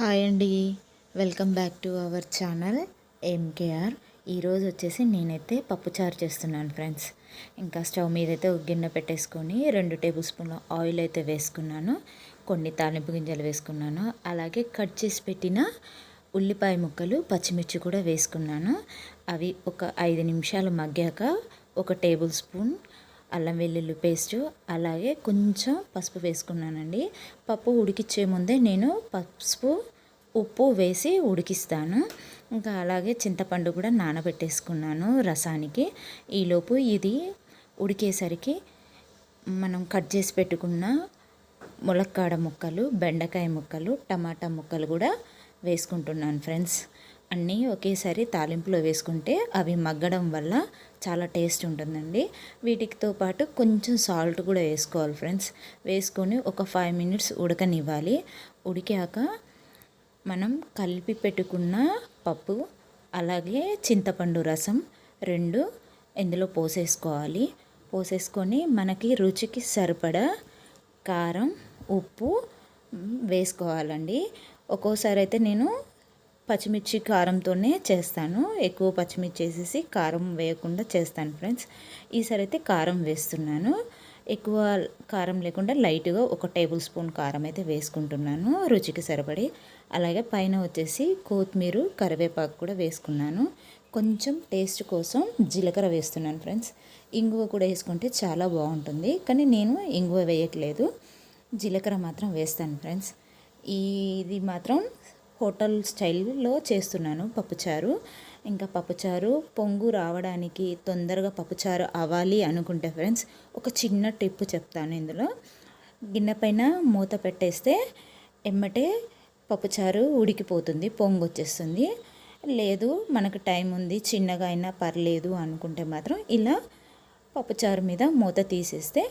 Hi అండి. Welcome back to our channel MKR. ఈరోజు వచ్చేసి నేనైతే పప్పుచారు చేస్తున్నాను ఫ్రెండ్స్. ఇంకా స్టవ్ మీద అయితే ఒక గిన్నె పెట్టేసుకొని 2 టేబుల్ స్పూన్ల ఆయిల్ అయితే వేసుకున్నాను. కొన్ని తాలింపు గింజలు వేసుకున్నాను. అలాగే కట్ చేసి పెట్టిన ఉల్లిపాయ ముక్కలు, పచ్చిమిర్చి కూడా వేసుకున్నాను. అవి ఒక 5 నిమిషాలు మగ్గాక ఒక టేబుల్ స్పూన్ అల్లం వెల్లుల్లి పేస్టు, అలాగే కొంచెం పసుపు వేసుకున్నానండి. పప్పు ఉడికిచ్చే ముందే నేను పసుపు ఉప్పు వేసి ఉడికిస్తాను. ఇంకా అలాగే చింతపండు కూడా నానబెట్టేసుకున్నాను రసానికి. ఈలోపు ఇది ఉడికేసరికి మనం కట్ చేసి పెట్టుకున్న ములక్కాడ ముక్కలు, బెండకాయ ముక్కలు, టమాటా ముక్కలు కూడా వేసుకుంటున్నాను ఫ్రెండ్స్. అన్నీ ఒకేసారి తాలింపులో వేసుకుంటే అవి మగ్గడం వల్ల చాలా టేస్ట్ ఉంటుందండి. వీటితో పాటు కొంచెం సాల్ట్ కూడా వేసుకోవాలి ఫ్రెండ్స్. వేసుకొని ఒక 5 మినిట్స్ ఉడకనివ్వాలి. ఉడికాక మనం కలిపి పెట్టుకున్న పప్పు, అలాగే చింతపండు రసం 2 ఇందులో పోసేసుకోవాలి. పోసేసుకొని మనకి రుచికి సరిపడా కారం, ఉప్పు వేసుకోవాలండి. ఒక్కోసారి అయితే నేను పచ్చిమిర్చి కారంతోనే చేస్తాను. ఎక్కువ పచ్చిమిర్చి వేసేసి కారం వేయకుండా చేస్తాను ఫ్రెండ్స్. ఈసారి అయితే కారం వేస్తున్నాను. ఎక్కువ కారం లేకుండా లైట్గా ఒక టేబుల్ స్పూన్ కారం అయితే వేసుకుంటున్నాను రుచికి సరిపడి. అలాగే పైన వచ్చేసి కొత్తిమీర, కరివేపాకు కూడా వేసుకున్నాను. కొంచెం టేస్ట్ కోసం జీలకర్ర వేస్తున్నాను ఫ్రెండ్స్. ఇంగువ కూడా వేసుకుంటే చాలా బాగుంటుంది, కానీ నేను ఇంగువ వేయట్లేదు, జీలకర్ర మాత్రం వేస్తాను ఫ్రెండ్స్. ఇది మాత్రం హోటల్ స్టైల్లో చేస్తున్నాను పప్పుచారు. ఇంకా పప్పుచారు పొంగు రావడానికి, తొందరగా పప్పుచారు అవ్వాలి అనుకుంటే ఫ్రెండ్స్ ఒక చిన్న టిప్ చెప్తాను. ఇందులో గిన్నె పైన మూత పెట్టేస్తే ఎమ్మటే పప్పుచారు ఉడికిపోతుంది, పొంగు వచ్చేస్తుంది. లేదు మనకు టైం ఉంది, చిన్నగా అయినా పర్లేదు అనుకుంటే మాత్రం ఇలా పప్పుచారు మీద మూత తీసేస్తే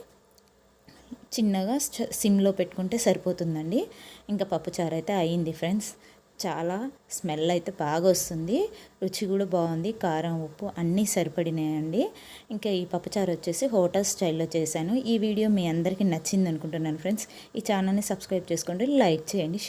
చిన్నగా సిమ్లో పెట్టుకుంటే సరిపోతుందండి. ఇంకా పప్పుచారు అయితే అయ్యింది ఫ్రెండ్స్. చాలా స్మెల్ అయితే బాగా వస్తుంది, రుచి కూడా బాగుంది, కారం ఉప్పు అన్నీ సరిపడినాయండి. ఇంకా ఈ పప్పుచారు వచ్చేసి హోటల్ స్టైల్లో చేశాను. ఈ వీడియో మీ అందరికీ నచ్చింది అనుకుంటున్నాను ఫ్రెండ్స్. ఈ ఛానల్ని సబ్స్క్రైబ్ చేసుకోండి, లైక్ చేయండి.